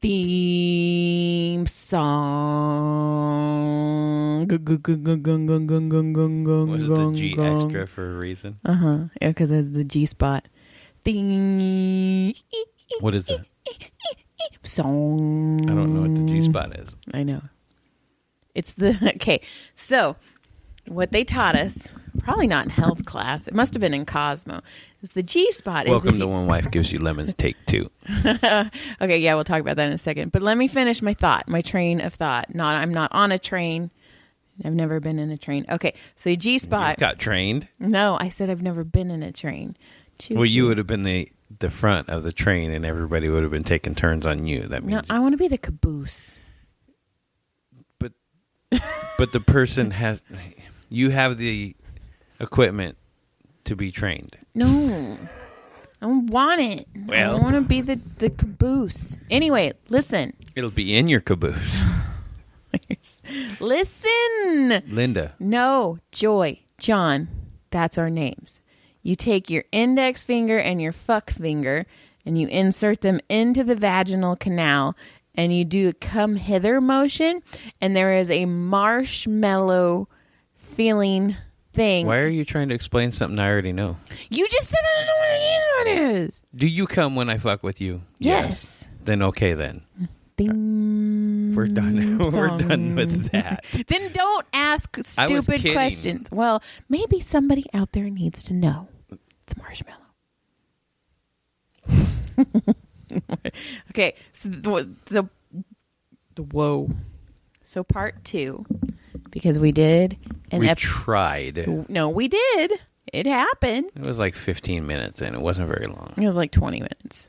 theme song. Was it the G extra for a reason? Yeah, because it's the G spot. Theme. What is that? Song. I don't know what the G spot is. I know. It's the... Okay, so what they taught us, probably not in health class, it must have been in Cosmo, is the G spot. Welcome to When Wife Gives You Lemons, take 2. Okay, yeah, we'll talk about that in a second. But let me finish my train of thought. I'm not on a train. I've never been in a train. Okay, so G spot. You got trained? No, I said I've never been in a train. Well, you would have been the front of the train, and everybody would have been taking turns on you. That means... No, I want to be the caboose. But the person has... You have the equipment to be trained. No. I don't want it. Well, I want to be the caboose. Anyway, listen. It'll be in your caboose. Listen. Linda. No, Joy, John. That's our names. You take your index finger and your fuck finger and you insert them into the vaginal canal and you do a come hither motion and there is a marshmallow feeling thing. Why are you trying to explain something I already know? You just said I don't know what it is. Do you come when I fuck with you? Yes. Then okay then. Ding. We're done. We're done with that. Then don't ask stupid questions. Well, maybe somebody out there needs to know. It's marshmallow. Okay. So whoa. So part 2. Because we did tried. No, we did. It happened. It was like 15 minutes and it wasn't very long. It was like 20 minutes.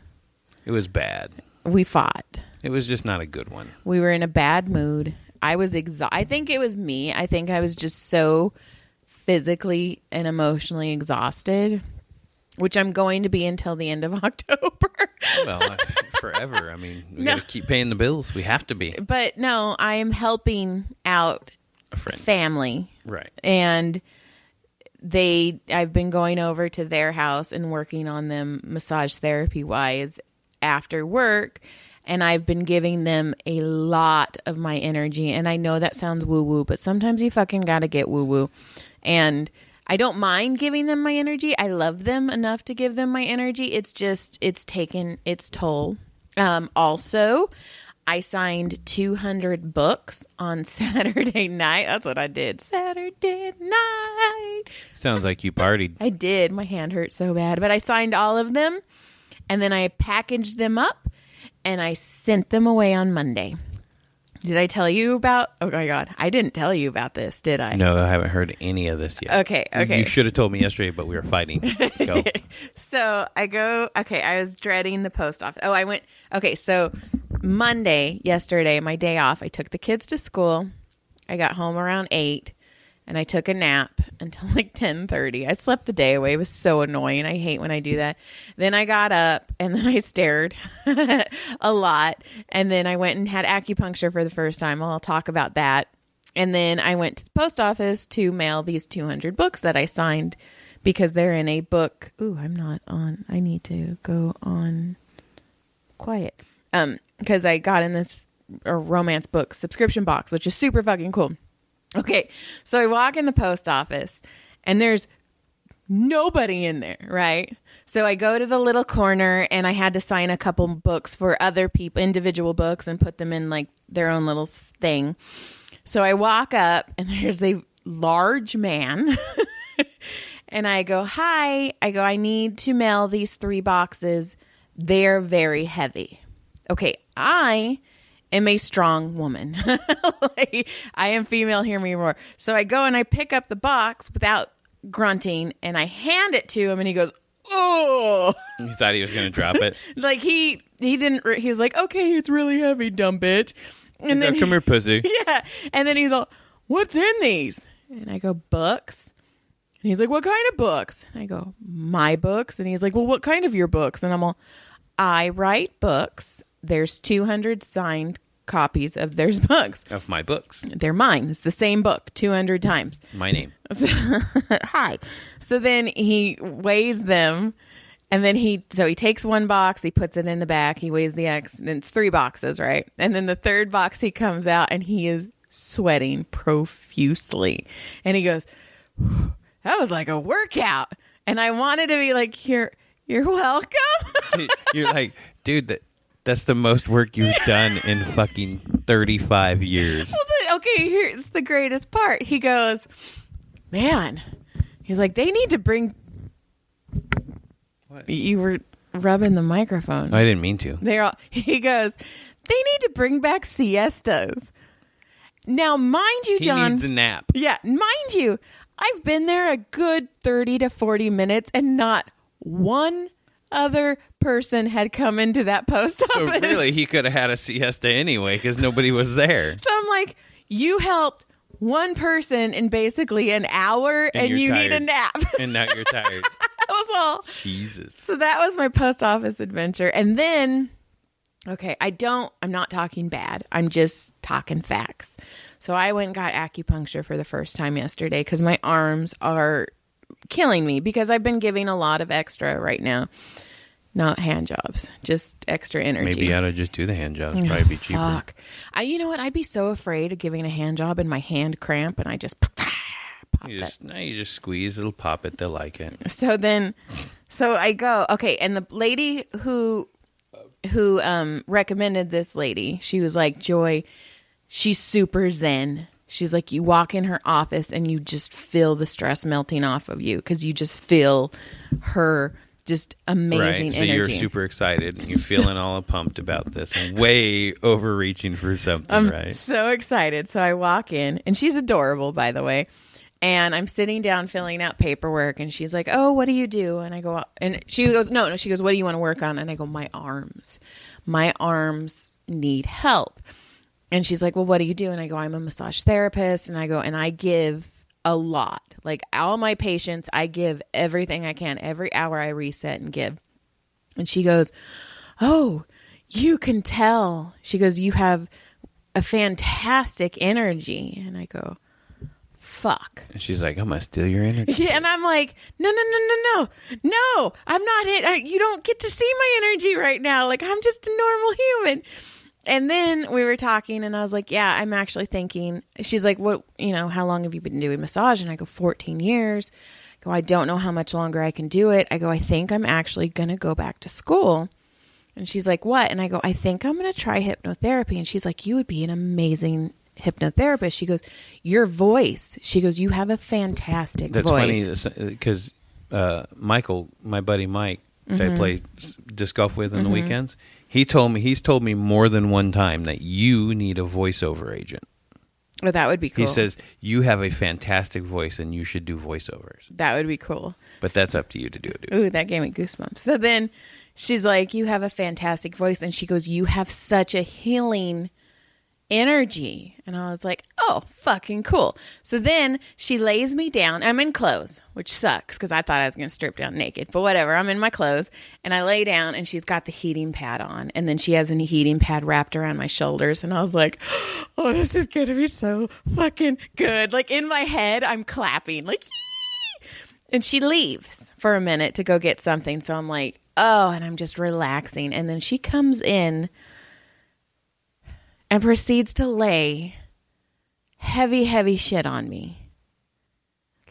It was bad. We fought. It was just not a good one. We were in a bad mood. I was I think it was me. I think I was just so physically and emotionally exhausted, which I'm going to be until the end of October. Well, forever. I mean, we got to keep paying the bills. We have to be. But no, I am helping out a friend. Family. Right. And I've been going over to their house and working on them massage therapy wise after work. And I've been giving them a lot of my energy. And I know that sounds woo woo, but sometimes you fucking got to get woo woo. And I don't mind giving them my energy. I love them enough to give them my energy. It's just, it's taken its toll. Also, I signed 200 books on Saturday night. That's what I did. Saturday night. Sounds like you partied. I did. My hand hurt so bad. But I signed all of them. And then I packaged them up. And I sent them away on Monday. Did I tell you about... Oh, my God. I didn't tell you about this, did I? No, I haven't heard any of this yet. Okay. You should have told me yesterday, but we were fighting. Go. So I go... Okay, I was dreading the post office. Oh, I went... Okay, so Monday, yesterday, my day off, I took the kids to school. I got home around 8, and I took a nap until like 10:30. I slept the day away. It was so annoying. I hate when I do that. Then I got up, and then I stared a lot. And then I went and had acupuncture for the first time. Well, I'll talk about that. And then I went to the post office to mail these 200 books that I signed because they're in a book. Ooh, I'm not on. I need to go on quiet. Because I got in this romance book subscription box, which is super fucking cool. Okay, so I walk in the post office, and there's nobody in there, right? So I go to the little corner, and I had to sign a couple books for other people, individual books, and put them in, like, their own little thing. So I walk up, and there's a large man, and I go, hi. I go, I need to mail these 3 boxes. They're very heavy. Okay, I am a strong woman. Like, I am female, hear me roar. So I go and I pick up the box without grunting and I hand it to him and he goes, oh. You thought he was going to drop it? Like he didn't, he was like, okay, it's really heavy, dumb bitch. And he's then like, come here, pussy. Yeah. And then he's all, what's in these? And I go, books. And he's like, what kind of books? And I go, my books. And he's like, well, what kind of your books? And I'm all, I write books. There's 200 signed copies of their books. Of my books. They're mine. It's the same book 200 times. My name. Hi. So then he weighs them And then he takes one box, he puts it in the back, he weighs the X, and it's 3 boxes, right? And then the third box, he comes out and he is sweating profusely. And he goes, that was like a workout. And I wanted to be like, you're welcome. You're like, dude, that's the most work you've done in fucking 35 years. Well, okay, here's the greatest part. He goes, man, he's like, they need to bring... What? You were rubbing the microphone. I didn't mean to. He goes, they need to bring back siestas. Now, mind you, John. He needs a nap. Yeah, mind you, I've been there a good 30 to 40 minutes and not one other person had come into that post office. So really, he could have had a siesta anyway because nobody was there. So I'm like, you helped one person in basically an hour and you tired. need a nap. And now you're tired. That was all. Jesus. So that was my post office adventure. And then, okay, I'm not talking bad. I'm just talking facts. So I went and got acupuncture for the first time yesterday because my arms are killing me because I've been giving a lot of extra right now. Not hand jobs, just extra energy. Maybe you ought to just do the hand jobs. Probably be cheaper. Fuck. You know what? I'd be so afraid of giving a hand job and my hand cramp and I just pop you just squeeze, it'll pop it, they'll like it. So I go, okay, and the lady who recommended this lady, she was like, Joy, she's super zen. She's like, you walk in her office and you just feel the stress melting off of you because you just feel her just amazing right. So energy. you're super excited and you're feeling all pumped about this and way overreaching for something, right? So excited. So I walk in and she's adorable, by the way. And I'm sitting down filling out paperwork and she's like, oh, what do you do? And I go, and she goes, no, she goes, what do you want to work on? And I go, my arms need help. And she's like, well, what do you do? And I go, I'm a massage therapist. And I go, and I give a lot. Like all my patients, I give everything I can. Every hour I reset and give. And she goes, oh, you can tell. She goes, you have a fantastic energy. And I go, fuck. And she's like, I'm going to steal your energy. Yeah, and I'm like, no, I'm not you don't get to see my energy right now. Like, I'm just a normal human. And then we were talking and I was like, yeah, I'm actually thinking, she's like, what, how long have you been doing massage? And I go, 14 years. I go, I don't know how much longer I can do it. I go, I think I'm actually going to go back to school. And she's like, what? And I go, I think I'm going to try hypnotherapy. And she's like, you would be an amazing hypnotherapist. She goes, your voice. She goes, you have a fantastic voice. That's funny because Michael, my buddy Mike, that I play disc golf with on the weekends, he's told me more than one time that you need a voiceover agent. Oh, that would be cool. He says, you have a fantastic voice and you should do voiceovers. That would be cool. But that's up to you to do it. Ooh, that gave me goosebumps. So then she's like, you have a fantastic voice. And she goes, you have such a healing energy. And I was like, oh, fucking cool. So then she lays me down. I'm in clothes, which sucks because I thought I was going to strip down naked, but whatever. I'm in my clothes and I lay down and she's got the heating pad on. And then she has a heating pad wrapped around my shoulders. And I was like, oh, this is going to be so fucking good. Like in my head, I'm clapping like, yee! And she leaves for a minute to go get something. So I'm like, oh, and I'm just relaxing. And then she comes in and proceeds to lay heavy shit on me.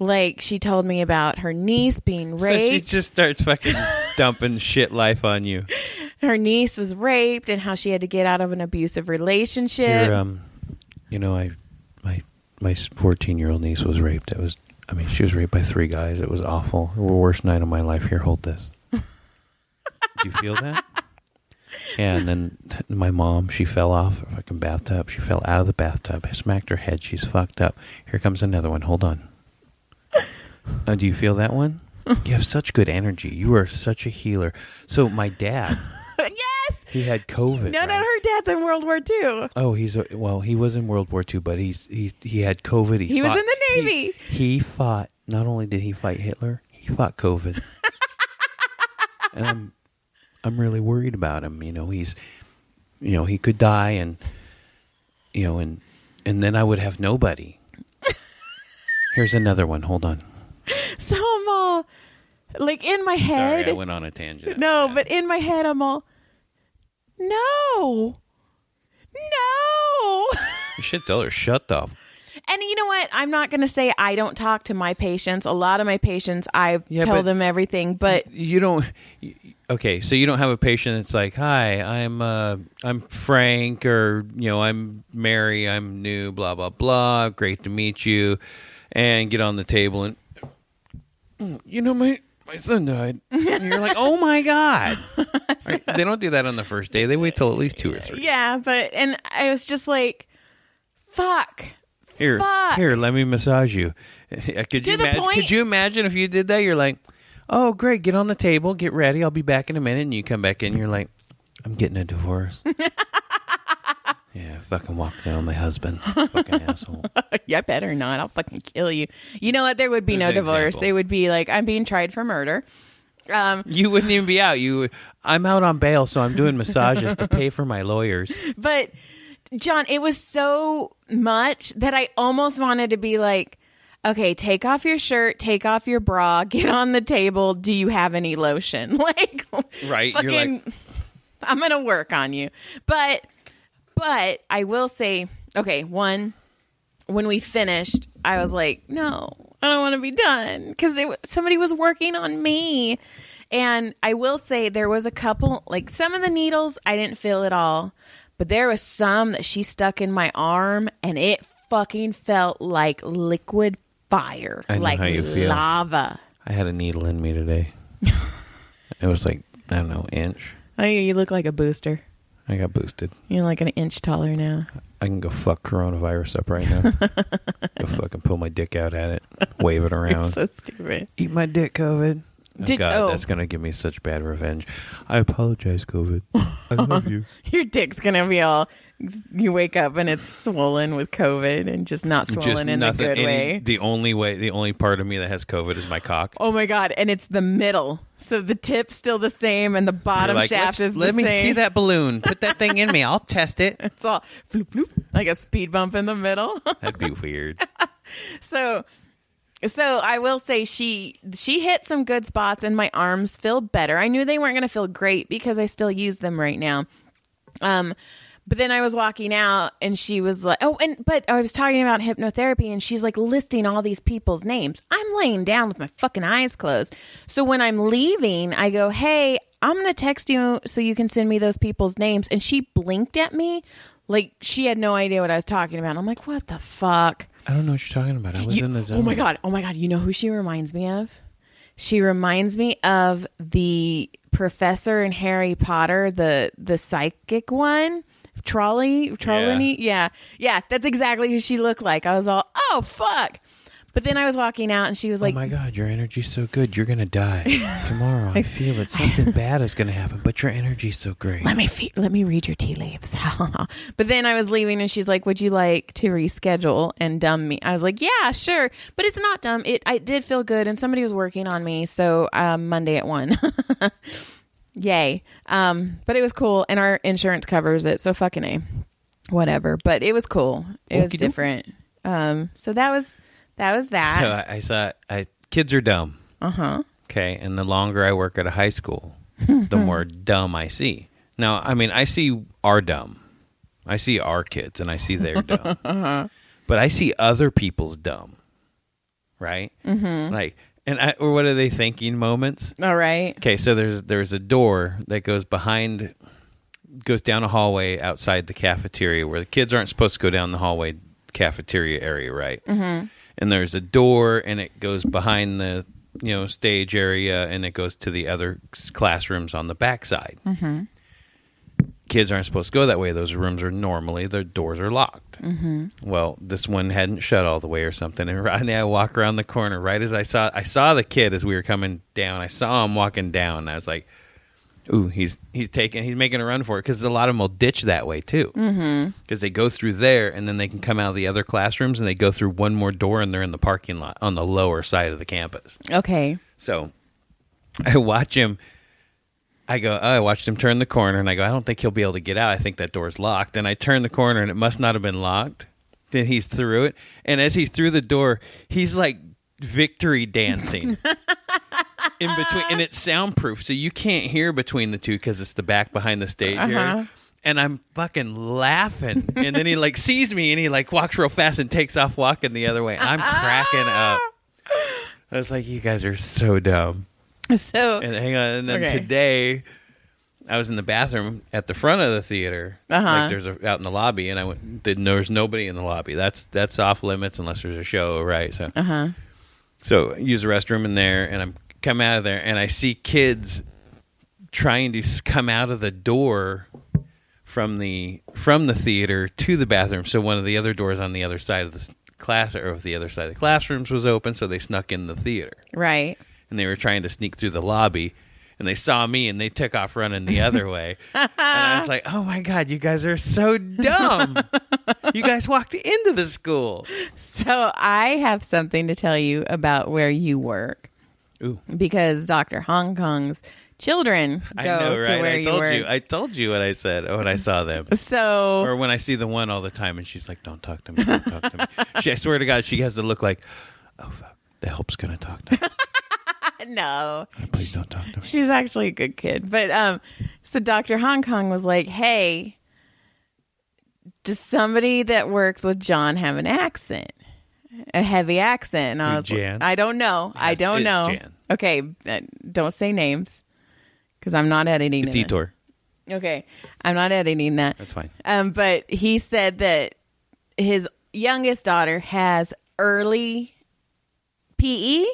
Like, she told me about her niece being raped. So she just starts fucking dumping shit life on you. Her niece was raped and how she had to get out of an abusive relationship. My 14-year-old niece was raped. She was raped by 3 guys. It was awful. The worst night of my life. Here, hold this. Do you feel that? Yeah, and then my mom, she fell off a fucking bathtub. She fell out of the bathtub. I smacked her head. She's fucked up. Here comes another one. Hold on. Do you feel that one? You have such good energy. You are such a healer. So my dad. Yes! He had COVID. No, right? her dad's in World War II. Oh, he was in World War II, but he had COVID. He was in the Navy. He fought. Not only did he fight Hitler, he fought COVID. And I'm really worried about him. He's, he could die, and and then I would have nobody. Here's another one. Hold on. So I'm all, Like in my head. Sorry, I went on a tangent. No, Yeah. but in my head, I'm all, no. You should tell her, shut the. And you know what? I'm not going to say I don't talk to my patients. A lot of my patients, I tell them everything, but you don't. Okay, so you don't have a patient that's like, "Hi, I'm Frank," or "I'm Mary, I'm new, blah blah blah. Great to meet you," and get on the table and my son died. And you're like, "Oh my god!" Right? They don't do that on the first day. They wait till at least 2 or 3. Yeah, and I was just like, "Fuck." Here, let me massage you. Could you imagine if you did that? You're like, oh, great, get on the table, get ready. I'll be back in a minute. And you come back in, you're like, I'm getting a divorce. Yeah, fucking walk down my husband. Fucking asshole. Yeah, better not. I'll fucking kill you. You know what? There would be no divorce. It would be like, I'm being tried for murder. You wouldn't even be out. I'm out on bail, so I'm doing massages to pay for my lawyers. But John, it was so much that I almost wanted to be like, okay, take off your shirt, take off your bra, get on the table. Do you have any lotion? Like, right? Fucking, you're like, I'm gonna work on you. But I will say, okay, when we finished, I was like, no, I don't want to be done because somebody was working on me. And I will say there was a couple, like some of the needles I didn't feel at all. But there was some that she stuck in my arm, and it fucking felt like liquid fire. I know like how you feel. Lava. I had a needle in me today. It was like, I don't know, inch. Oh, you look like a booster. I got boosted. You're like an inch taller now. I can go fuck coronavirus up right now. Go fucking pull my dick out at it. Wave it around. You're so stupid. Eat my dick, COVID. That's going to give me such bad revenge. I apologize, COVID. I love you. Your dick's going to be all... You wake up and it's swollen with COVID and just not swollen in a good way. The only part of me that has COVID is my cock. Oh my God. And it's the middle. So the tip's still the same and the bottom shaft is the same. Let me see that balloon. Put that thing in me. I'll test it. It's all floop, floop, like a speed bump in the middle. That'd be weird. So I will say she hit some good spots and my arms feel better. I knew they weren't going to feel great because I still use them right now. But then I was walking out and she was like, but I was talking about hypnotherapy and she's like listing all these people's names. I'm laying down with my fucking eyes closed. So when I'm leaving, I go, hey, I'm going to text you so you can send me those people's names. And she blinked at me like she had no idea what I was talking about. I'm like, what the fuck? I don't know what you're talking about. I was in the zone. Oh my God. You know who she reminds me of? She reminds me of the professor in Harry Potter, the psychic one. Trolley? Yeah, that's exactly who she looked like. I was all, oh, fuck. But then I was walking out and she was like, oh my God, your energy's so good. You're going to die tomorrow. I feel it. Something bad is going to happen, but your energy's so great. Let me read your tea leaves. But then I was leaving and she's like, would you like to reschedule and dumb me? I was like, yeah, sure. But it's not dumb. I did feel good and somebody was working on me. So Monday at 1. Yay. But it was cool and our insurance covers it. So fucking A. Whatever. But it was cool. It was different. So that was that. So kids are dumb. Uh-huh. Okay. And the longer I work at a high school, the more dumb I see. Now, I mean, I see our dumb. I see our kids and I see their dumb. Uh-huh. But I see other people's dumb. Right? Mm-hmm. Like, or what are they thinking moments? All right. Okay, so there's a door that goes down a hallway outside the cafeteria where the kids aren't supposed to go down the hallway cafeteria area, right? Mm-hmm. And there's a door and it goes behind the stage area and it goes to the other classrooms on the backside. Mm-hmm. Kids aren't supposed to go that way. Those rooms their doors are locked. Mm-hmm. Well, this one hadn't shut all the way or something. And right I walk around the corner right as I saw the kid as we were coming down. I saw him walking down. And I was like, ooh, he's making a run for it because a lot of them will ditch that way too. Mm-hmm. Because they go through there and then they can come out of the other classrooms and they go through one more door and they're in the parking lot on the lower side of the campus. Okay. So I watch him. I watched him turn the corner, and I go, I don't think he'll be able to get out. I think that door's locked. And I turn the corner, and it must not have been locked. Then he's through it. And as he's through the door, he's like victory dancing. in between, and it's soundproof, so you can't hear between the two because it's the back behind the stage area. And I'm fucking laughing, and then he like sees me, and he like walks real fast and takes off walking the other way. I'm cracking up. I was like, "You guys are so dumb." So and hang on, and then today, I was in the bathroom at the front of the theater, like there's out in the lobby, and I went. There was nobody in the lobby. That's off limits unless there's a show, right? So, so I use the restroom in there, and I'm come out of there, and I see kids trying to come out of the door from the theater to the bathroom. So one of the other doors on the other side of the class, or of the other side of the classrooms, was open. So they snuck in the theater, right? And they were trying to sneak through the lobby, and they saw me, and they took off running the other way. And I was like, "Oh my god, you guys are so dumb! You guys walked into the school." So I have something to tell you about where you work. Ooh, because Dr. Hong Kong's children go to where you work. I told you what I said when I saw them. So, or when I see the one all the time, and she's like, "Don't talk to me, don't talk to me." I swear to God, she has to look like, "Oh fuck, the help's gonna talk to me." No, please don't talk to me. She's actually a good kid, but so Dr. Hong Kong was like, "Hey, does somebody that works with John have an accent?" A heavy accent. And I was Jan? like, I don't know. I don't know. Jan. Okay, don't say names because I'm not editing it's it. Etor. Okay, I'm not editing that. That's fine. But he said that his youngest daughter has early PE.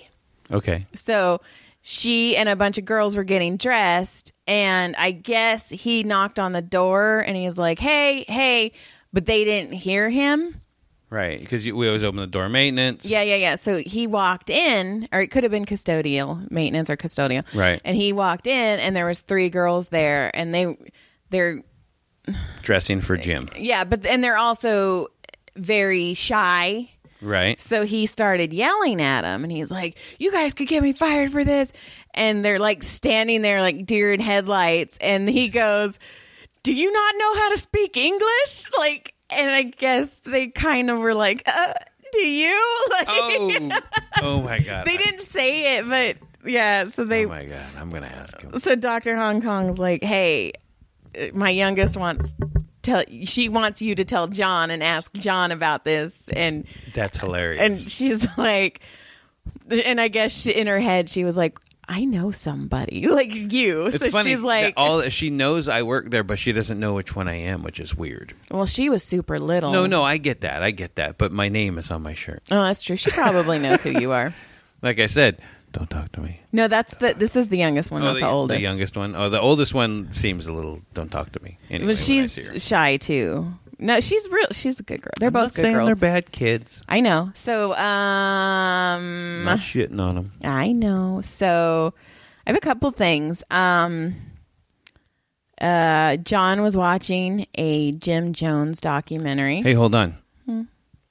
Okay. So she and a bunch of girls were getting dressed, and I guess he knocked on the door, and he was like, "Hey, hey," but they didn't hear him. Right, because we always open the door. Maintenance. Yeah. So he walked in, or it could have been custodial, maintenance or custodial. Right. And he walked in, and there was 3 girls there, and they're dressing for gym. Yeah, and they're also very shy. Right. So he started yelling at them, and he's like, "You guys could get me fired for this." And they're like standing there like deer in headlights, and he goes, "Do you not know how to speak English?" Like. And I guess they kind of were like, "Do you?" Like, oh my God! They didn't say it, but yeah. So they. Oh my God! I'm gonna ask him. So Dr. Hong Kong's like, "Hey, my youngest wants you to tell John and ask John about this," and that's hilarious. And she's like, and I guess in her head she was like, "I know somebody like you." It's so funny she's like, she knows I work there, but she doesn't know which one I am, which is weird. Well, she was super little. No, I get that. But my name is on my shirt. Oh, that's true. She probably knows who you are. Like I said, don't talk to me. No, this is the youngest one, not the oldest. The youngest one. Oh, the oldest one seems a little. Don't talk to me. Anyway, but she's shy too. No, she's real. She's a good girl. They're both good girls. I'm not saying they're bad kids. I know. So, I'm not shitting on them. I know. So, I have a couple things. John was watching a Jim Jones documentary. Hey, hold on.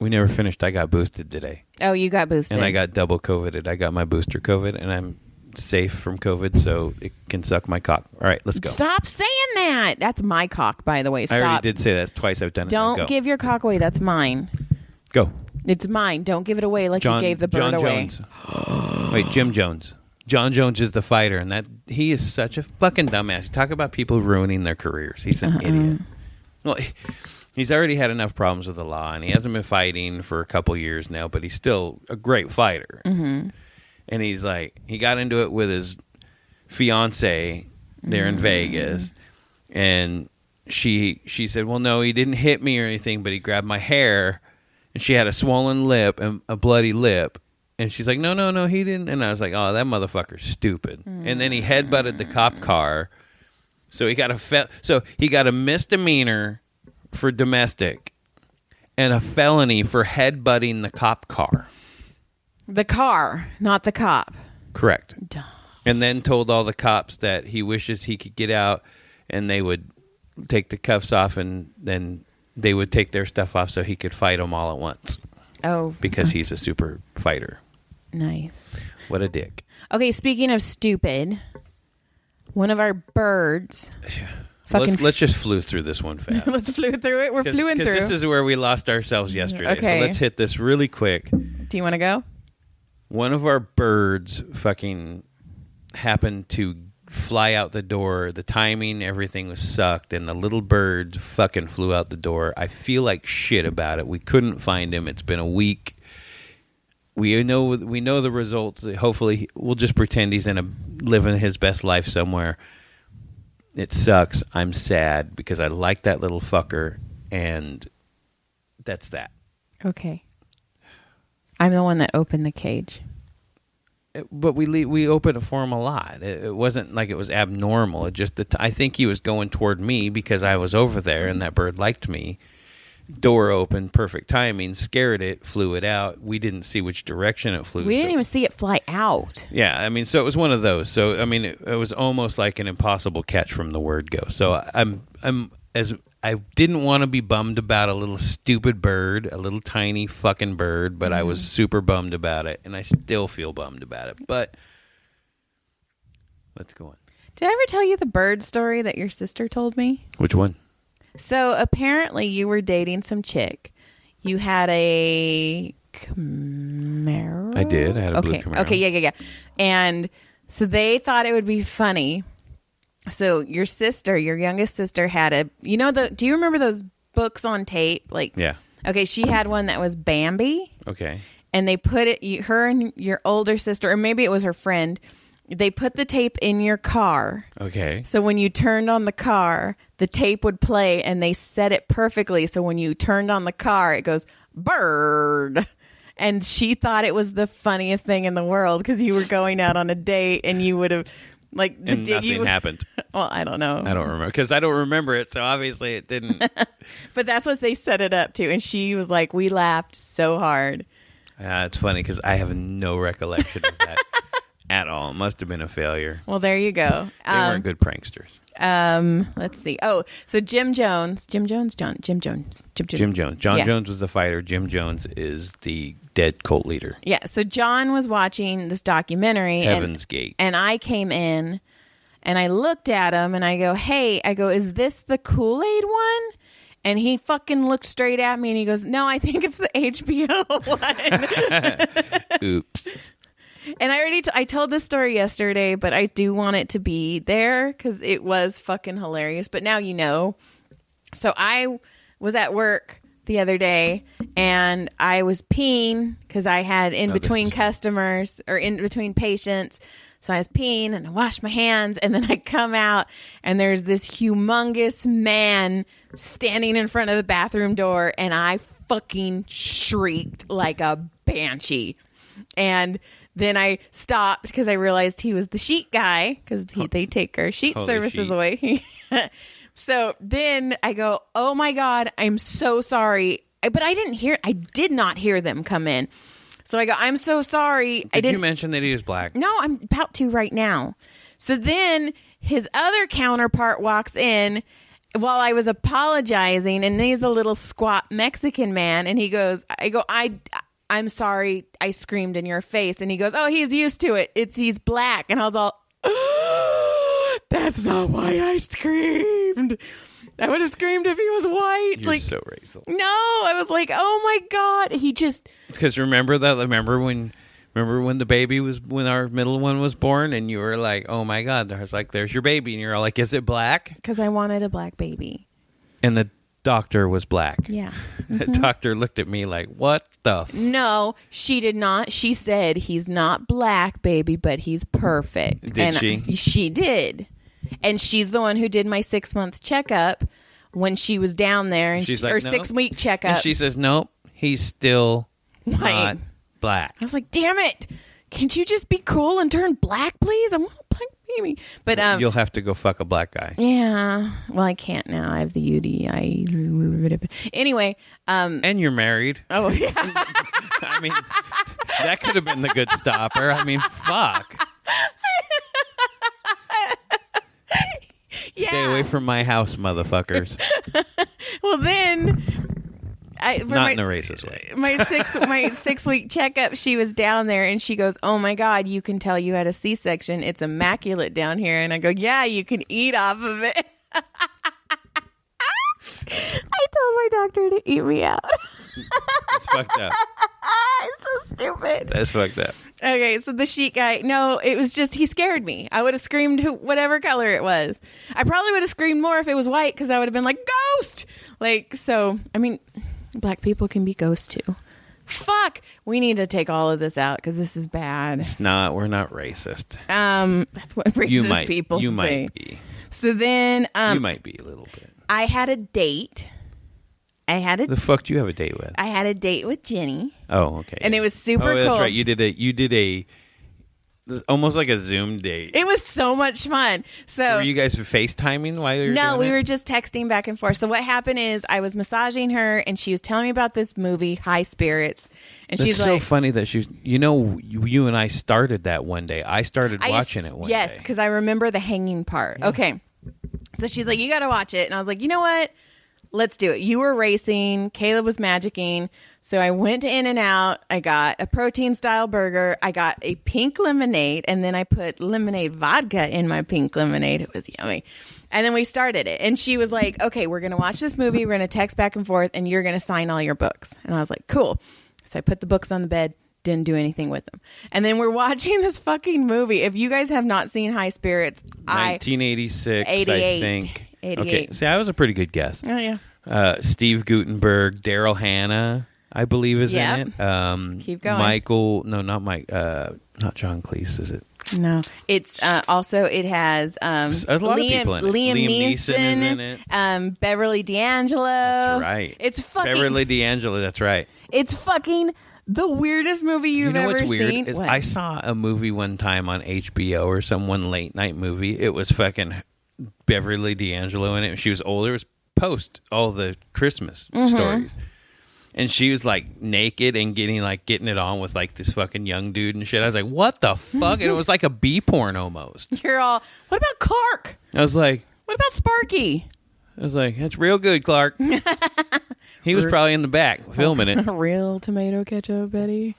We never finished. I got boosted today. Oh, you got boosted. And I got double COVIDed. I got my booster COVID, and I'm safe from COVID, so it can suck my cock. All right, let's go. Stop saying that. That's my cock, by the way. Stop. I already did say that. Twice I've done it. Don't give your cock away. That's mine. Go. It's mine. Don't give it away like you gave the bird away. Jones. Wait, Jim Jones. John Jones is the fighter, and he is such a fucking dumbass. You talk about people ruining their careers. He's an idiot. Well, he's already had enough problems with the law, and he hasn't been fighting for a couple years now, but he's still a great fighter. Mm-hmm. And he's like, he got into it with his fiance there in Vegas, and she said, "Well, no, he didn't hit me or anything, but he grabbed my hair," and she had a swollen lip and a bloody lip. And she's like, no, he didn't. And I was like, oh, that motherfucker's stupid. And then he headbutted the cop car. So he got a misdemeanor for domestic and a felony for headbutting the cop car. The car, not the cop. Correct. Duh. And then told all the cops that he wishes he could get out, and they would take the cuffs off, and then they would take their stuff off so he could fight them all at once. Oh. Because he's a super fighter. Nice. What a dick. Okay, speaking of stupid, one of our birds. Let's just flew through this one fast. Let's flew through it. We're flewing through. This is where we lost ourselves yesterday. Okay. So let's hit this really quick. Do you want to go? One of our birds fucking happened to fly out the door. The timing, everything was sucked, and the little bird fucking flew out the door. I feel like shit about it. We couldn't find him. It's been a week. We know the results. Hopefully, we'll just pretend he's living his best life somewhere. It sucks. I'm sad because I like that little fucker, and that's that. Okay. I'm the one that opened the cage. But we opened it for him a lot. It wasn't like it was abnormal. It just I think he was going toward me because I was over there and that bird liked me. Door open, perfect timing, scared it, flew it out. We didn't see which direction it flew. We didn't even see it fly out. Yeah, I mean, so it was one of those. So I mean, it was almost like an impossible catch from the word go. So I didn't want to be bummed about a little stupid bird, a little tiny fucking bird, but I was super bummed about it, and I still feel bummed about it. But let's go on. Did I ever tell you the bird story that your sister told me? Which one? So apparently you were dating some chick. You had a Camaro? I did. I had a blue Camaro. Okay, yeah. And so they thought it would be funny. So your sister, your youngest sister, had do you remember those books on tape? Yeah. Okay, she had one that was Bambi. Okay. And they put it, her and your older sister, or maybe it was her friend, they put the tape in your car. Okay. So when you turned on the car, the tape would play, and they set it perfectly. So when you turned on the car, it goes, bird. And she thought it was the funniest thing in the world because you were going out on a date and you would have... and nothing happened. Well, I don't know. I don't remember because I don't remember it, so obviously it didn't. But that's what they set it up to, and she was like, "We laughed so hard." It's funny because I have no recollection of that at all. It must have been a failure. Well, there you go. They weren't good pranksters. Let's see. Oh, so Jim Jones. John Jones. John Jones was the fighter. Jim Jones is the dead cult leader. Yeah. So John was watching this documentary. Heaven's Gate. And I came in and I looked at him and I go, "Hey," I go, "is this the Kool-Aid one?" And he fucking looked straight at me and he goes, "No, I think it's the HBO one." Oops. And I told this story yesterday, but I do want it to be there because it was fucking hilarious. But now you know. So I was at work the other day and I was peeing because I had in between customers or in between patients. So I was peeing and I washed my hands and then I come out and there's this humongous man standing in front of the bathroom door and I fucking shrieked like a banshee. And then I stopped because I realized he was the sheet guy because they take our sheet services away. So then I go, "Oh my God, I'm so sorry." But I did not hear them come in. So I go, "I'm so sorry." Did you mention that he was black? No, I'm about to right now. So then his other counterpart walks in while I was apologizing, and he's a little squat Mexican man, and he goes, I'm sorry, I screamed in your face. And he goes, "Oh, he's used to it. He's black." And I was all, "That's not why I screamed. I would have screamed if he was white." You're so racist. No, I was like, "Oh my God." He just... Because remember when the baby was, when our middle one was born and you were like, "Oh my God," I was like, "There's your baby." And you're all like, "Is it black?" Because I wanted a black baby. And the doctor was black. Yeah. Mm-hmm. The doctor looked at me like, "What the No, she did not. She said, "He's not black, baby, but he's perfect." Did she? She did. And she's the one who did my 6-month checkup when she was down there. And she's like, "No." 6-week checkup. And she says, "Nope, he's still white. Not black." I was like, "Damn it. Can't you just be cool and turn black, please? I want a black baby." But you'll have to go fuck a black guy. Yeah. Well, I can't now. I have the UDI. Anyway. And you're married. Oh, yeah. I mean, that could have been the good stopper. I mean, fuck. Yeah. Stay away from my house, motherfuckers. Well, then... Not in a racist way. My 6-week checkup, she was down there and she goes, "Oh my God, you can tell you had a C-section. It's immaculate down here." And I go, "Yeah, you can eat off of it." I told my doctor to eat me out. That's fucked up. It's so stupid. That's fucked up. Okay, so the sheet guy, no, it was just, he scared me. I would have screamed whatever color it was. I probably would have screamed more if it was white because I would have been like, ghost! Like, so, I mean, black people can be ghosts too. Fuck! We need to take all of this out because this is bad. It's not. We're not racist. That's what racist people say. You might be. So then... you might be a little bit. I had a date. The fuck do you have a date with? I had a date with Jenny. Oh, okay. And it was super cool. That's right. You did a almost like a Zoom date. It was so much fun. So were you guys FaceTiming while you were doing we were just texting back and forth. So what happened is I was massaging her and she was telling me about this movie, High Spirits. And she's like, so funny that you and I started that one day. I started watching it one day. Yes, because I remember the hanging part. Yeah. Okay. So she's like, you got to watch it. And I was like, you know what? Let's do it. You were racing. Caleb was magicking. So I went to In-N-Out. I got a protein-style burger. I got a pink lemonade. And then I put lemonade vodka in my pink lemonade. It was yummy. And then we started it. And she was like, okay, we're going to watch this movie. We're going to text back and forth. And you're going to sign all your books. And I was like, cool. So I put the books on the bed. Didn't do anything with them. And then we're watching this fucking movie. If you guys have not seen High Spirits, 1986, 88, I think. 88. Okay, see, I was a pretty good guess. Oh, yeah. Steve Guttenberg, Daryl Hannah, I believe is in it. Keep going. Michael, no, not Mike, not John Cleese, is it? No, it's also it has there's a lot of people in it. Liam Neeson is in it. Beverly D'Angelo. That's right. It's fucking Beverly D'Angelo. That's right. It's fucking the weirdest movie you've ever what's weird seen. Is I saw a movie one time on HBO or some one late night movie. It was fucking Beverly D'Angelo in it. She was older. It was post all the Christmas stories. And she was like naked and getting it on with like this fucking young dude and shit. I was like, what the fuck? And it was like a B porn almost. You're all, what about Clark? I was like, what about Sparky? I was like, that's real good, Clark. He was probably in the back filming it. Real tomato ketchup, Betty.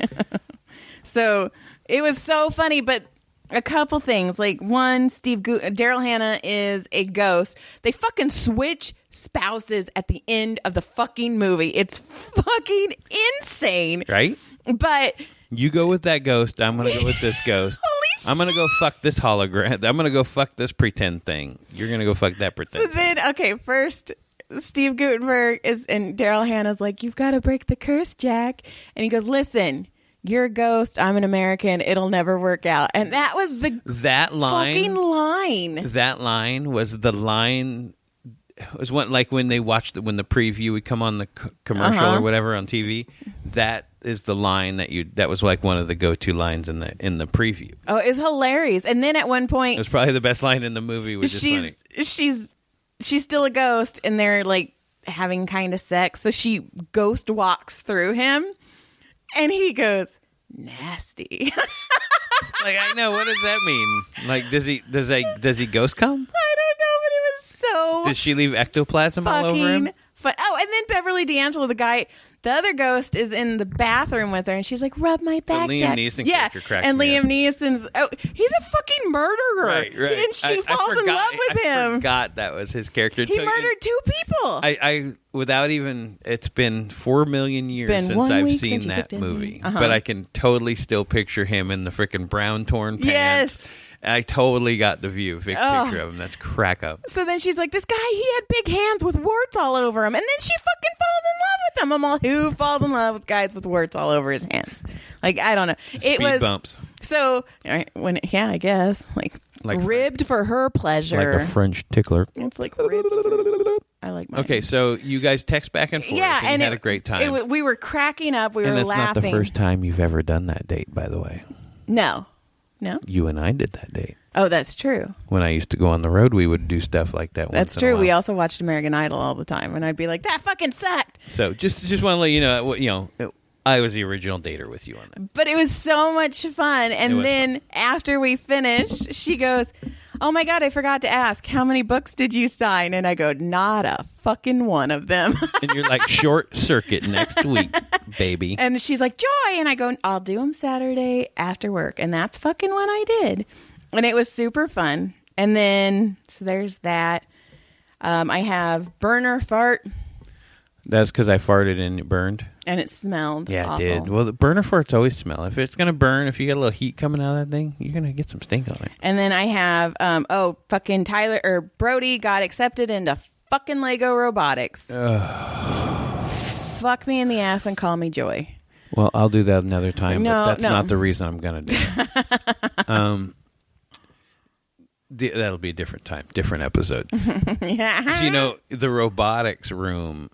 So it was so funny, but a couple things. Like one, Daryl Hannah is a ghost. They fucking switch spouses at the end of the fucking movie. It's fucking insane. Right? But you go with that ghost. I'm going to go with this ghost. I'm going to go fuck this hologram. I'm going to go fuck this pretend thing. You're going to go fuck that pretend thing. So then, okay, first, Steve Guttenberg and Daryl Hannah's like, you've got to break the curse, Jack. And he goes, listen, you're a ghost. I'm an American. It'll never work out. And that was fucking line. That line was the line. It was when they watched when the preview would come on the commercial or whatever on TV. That is the line that was like one of the go-to lines in the preview. Oh, it's hilarious. And then at one point, it was probably the best line in the movie. Which is funny. She's still a ghost, and they're like having kind of sex. So she ghost walks through him, and he goes, nasty. Like, I know, what does that mean? Like, does he ghost come? I don't know, but it was so. Does she leave ectoplasm all over him? Oh, and then Beverly D'Angelo, the other ghost, is in the bathroom with her, and she's like, rub my back, the Liam Neeson character cracks and me Liam up. Neeson's, he's a fucking murderer. Right. And she falls in love with him. I forgot that was his character. He murdered 2 people. It's been 4 million years since I've seen that movie. But I can totally still picture him in the freaking brown torn pants. Yes. I totally got the picture of him. That's crack up. So then she's like, this guy, he had big hands with warts all over him. And then she fucking falls in love with him. I'm all, who falls in love with guys with warts all over his hands? Like, I don't know. Speed bumps. So, I guess. Like ribbed for her pleasure. Like a French tickler. It's like ribbed. I like mine. Okay, so you guys text back and forth. Yeah, and you had a great time. We were cracking up. We were laughing. And it's not the first time you've ever done that date, by the way. No. You and I did that date. Oh, that's true. When I used to go on the road, we would do stuff like that. That's true. We also watched American Idol all the time, and I'd be like, "That fucking sucked." So just want to let you know, I was the original dater with you on that. But it was so much fun. And then after we finished, she goes, "Oh my God, I forgot to ask, how many books did you sign?" And I go, "Not a fucking one of them." And you're like, short circuit next week, baby. And she's like, "Joy." And I go, "I'll do them Saturday after work." And that's fucking what I did. And it was super fun. And then, so there's that. I have burner fart. That's because I farted and it burned? And it smelled Yeah, awful. it did. Well, the burner farts always smell. If it's going to burn, if you get a little heat coming out of that thing, you're going to get some stink on it. And then I have, fucking Tyler or Brody got accepted into fucking Lego robotics. Fuck me in the ass and call me Joy. Well, I'll do that another time, No, but that's no. not the reason I'm going to do it. That'll be a different time, different episode. Yeah. So, you know, the robotics room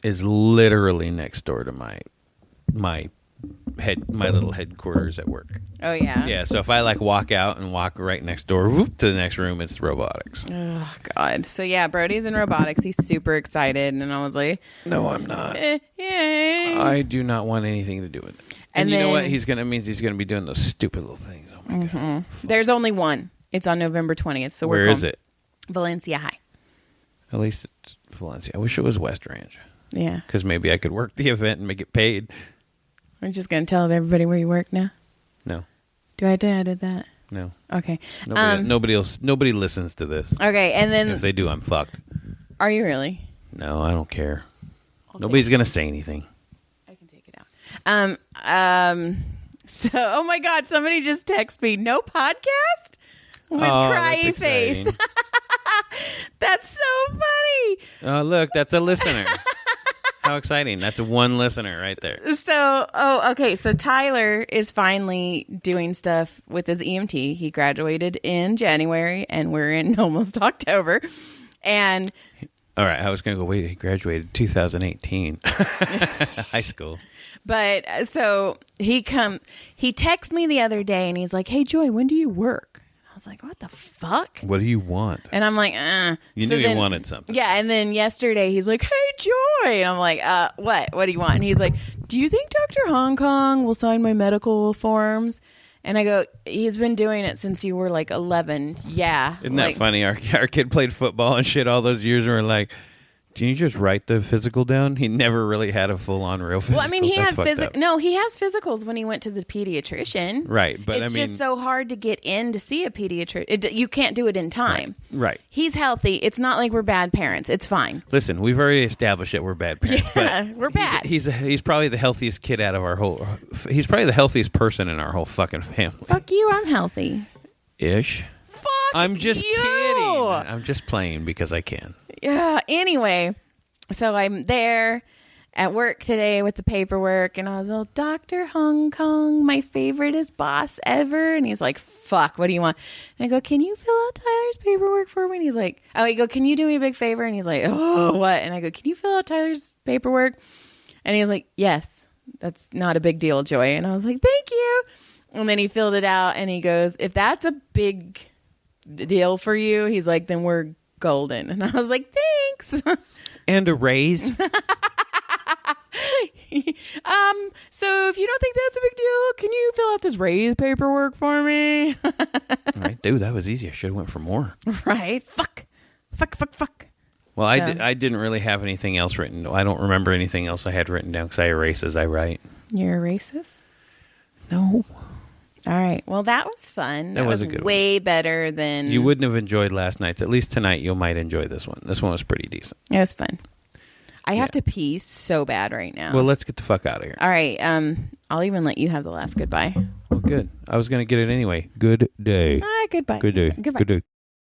is literally next door to my little headquarters at work. Oh, yeah? Yeah, so if I like walk out and walk right next door whoop, to the next room, it's robotics. Oh, God. So, yeah, Brody's in robotics. He's super excited. And I was like, No, I'm not. yay. I do not want anything to do with it. And you know what? He's going to be doing those stupid little things. Oh, my God. There's only one. It's on November 20th. So Where is it? Valencia High. At least it's Valencia. I wish it was West Ranch. Yeah. Because maybe I could work the event and make it paid. We're just going to tell everybody where you work now? No. Do I did that? No. Okay. Nobody listens to this. Okay, and then... If they do, I'm fucked. Are you really? No, I don't care. Nobody's going to say anything. I can take it out. So, oh my God, somebody just texted me, no podcast? With cryy face. That's so funny. Oh, look, that's a listener. How exciting. That's one listener right there. So, okay. So Tyler is finally doing stuff with his EMT. He graduated in January and we're in almost October. And all right, I was going to go, wait, he graduated 2018. High school. But so he texted me the other day and he's like, hey, Joy, when do you work? I was like, what the fuck? What do you want? And I'm like, You knew you wanted something. Yeah, and then yesterday he's like, hey, Joy. And I'm like, what? What do you want? And he's like, do you think Dr. Hong Kong will sign my medical forms? And I go, he's been doing it since you were like 11. Yeah. Isn't that funny? Our kid played football and shit all those years and we're like, can you just write the physical down? He never really had a full-on real physical. Well, I mean, he had No, he has physicals when he went to the pediatrician. Right, but it's just so hard to get in to see a pediatrician. You can't do it in time. Right. He's healthy. It's not like we're bad parents. It's fine. Listen, we've already established that we're bad parents. Yeah, but we're bad. He's probably the healthiest kid out of our whole. He's probably the healthiest person in our whole fucking family. Fuck you. I'm healthy. Ish. Fuck I'm just you. kidding. I'm just playing because I can. Yeah. Anyway. So I'm there at work today with the paperwork, and I was like, Dr. Hong Kong, my favorite is boss ever. And he's like, fuck, what do you want? And I go, can you fill out Tyler's paperwork for me? And he's like, can you do me a big favor? And he's like, oh, what? And I go, can you fill out Tyler's paperwork? And he's like, yes, that's not a big deal, Joy. And I was like, thank you. And then he filled it out, and he goes, if that's a big deal for you, he's like, then we're golden. And I was like, thanks. And a raise. So if you don't think that's a big deal, can you fill out this raise paperwork for me? All right, dude, that was easy. I should have went for more. Right? Fuck. Well, I didn't really have anything else written. I don't remember anything else I had written down because I erase as I write. You're a racist? No. All right. Well, that was fun. That was a good way better than... You wouldn't have enjoyed last night's. At least tonight you might enjoy this one. This one was pretty decent. It was fun. I have to pee so bad right now. Well, let's get the fuck out of here. All right. I'll even let you have the last goodbye. Well, good. I was going to get it anyway. Good day. Goodbye. Good day. Goodbye. Good day.